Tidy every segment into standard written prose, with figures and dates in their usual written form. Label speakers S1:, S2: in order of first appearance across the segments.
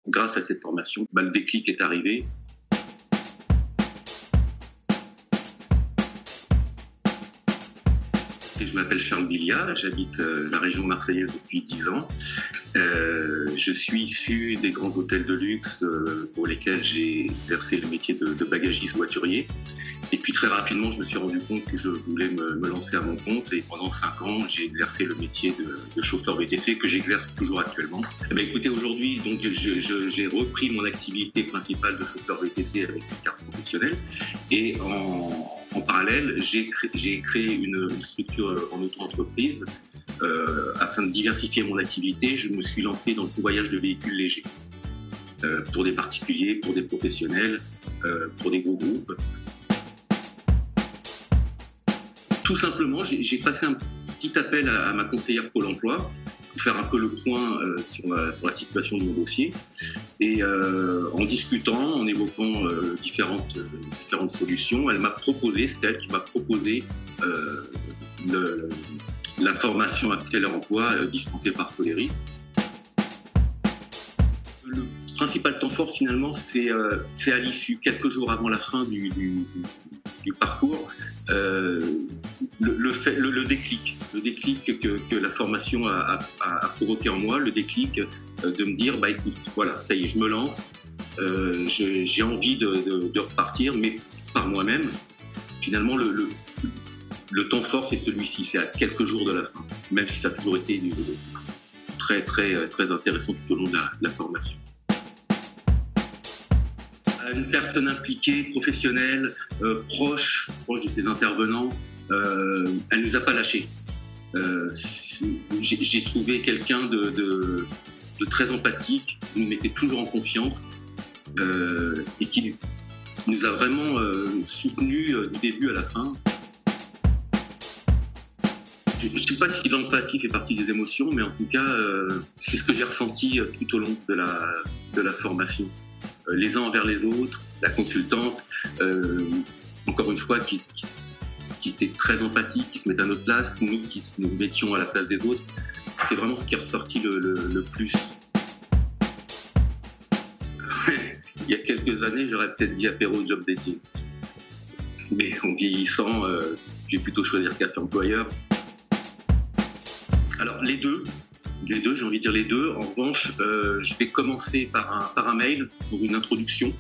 S1: grâce à cette formation, le déclic est arrivé. Je m'appelle Charles Billiat, j'habite la région marseillaise depuis 10 ans. Je suis issu des grands hôtels de luxe pour lesquels j'ai exercé le métier de bagagiste voiturier. Et puis très rapidement, je me suis rendu compte que je voulais me lancer à mon compte. Et pendant 5 ans, j'ai exercé le métier de chauffeur VTC que j'exerce toujours actuellement. Écoutez, aujourd'hui, donc, j'ai repris mon activité principale de chauffeur VTC avec une carte professionnelle. Et en parallèle, j'ai créé une structure en auto-entreprise. Afin de diversifier mon activité, je me suis lancé dans le convoyage de véhicules légers. Pour des particuliers, pour des professionnels, pour des gros groupes. Tout simplement, j'ai passé un petit appel à ma conseillère Pôle emploi pour faire un peu le point sur la situation de mon dossier. Et en discutant, en évoquant différentes solutions, c'est elle qui m'a proposé la formation Accélère Emploi dispensée par Soleris. Le principal temps fort, finalement, c'est à l'issue, quelques jours avant la fin du parcours, le déclic que la formation a provoqué en moi, le déclic de me dire, écoute, voilà, ça y est, je me lance, j'ai envie de repartir, mais par moi-même. Finalement, le temps fort, c'est celui-ci, c'est à quelques jours de la fin, même si ça a toujours été très, très, très intéressant tout au long de la formation. Une personne impliquée, professionnelle, proche de ses intervenants, elle ne nous a pas lâchés. J'ai trouvé quelqu'un de très empathique, qui nous mettait toujours en confiance et qui nous a vraiment soutenus du début à la fin. Je ne sais pas si l'empathie fait partie des émotions, mais en tout cas, c'est ce que j'ai ressenti tout au long de la formation. Les uns envers les autres, la consultante, encore une fois, qui était très empathique, qui se mettait à notre place, nous qui nous mettions à la place des autres. C'est vraiment ce qui est ressorti le plus. Il y a quelques années, j'aurais peut-être dit apéro job dating. Mais en vieillissant, j'ai plutôt choisir café employeur. Alors les deux, j'ai envie de dire les deux. En revanche, je vais commencer par un mail pour une introduction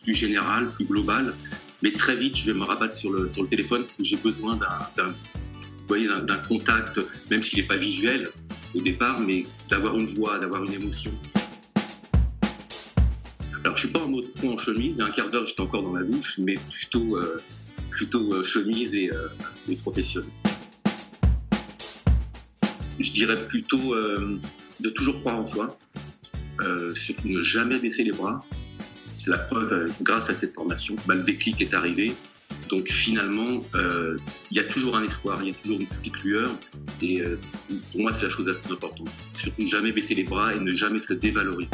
S1: plus générale, plus globale. Mais très vite, je vais me rabattre sur le téléphone où j'ai besoin d'un contact, même s'il n'est pas visuel au départ, mais d'avoir une voix, d'avoir une émotion. Alors, je ne suis pas en mode con en chemise. Il y a un quart d'heure, j'étais encore dans la douche, mais plutôt chemise et professionnel. Je dirais plutôt de toujours croire en soi, surtout ne jamais baisser les bras. C'est la preuve, grâce à cette formation, le déclic est arrivé. Donc finalement, il y a toujours un espoir, il y a toujours une petite lueur. Et pour moi, c'est la chose la plus importante. Surtout ne jamais baisser les bras et ne jamais se dévaloriser.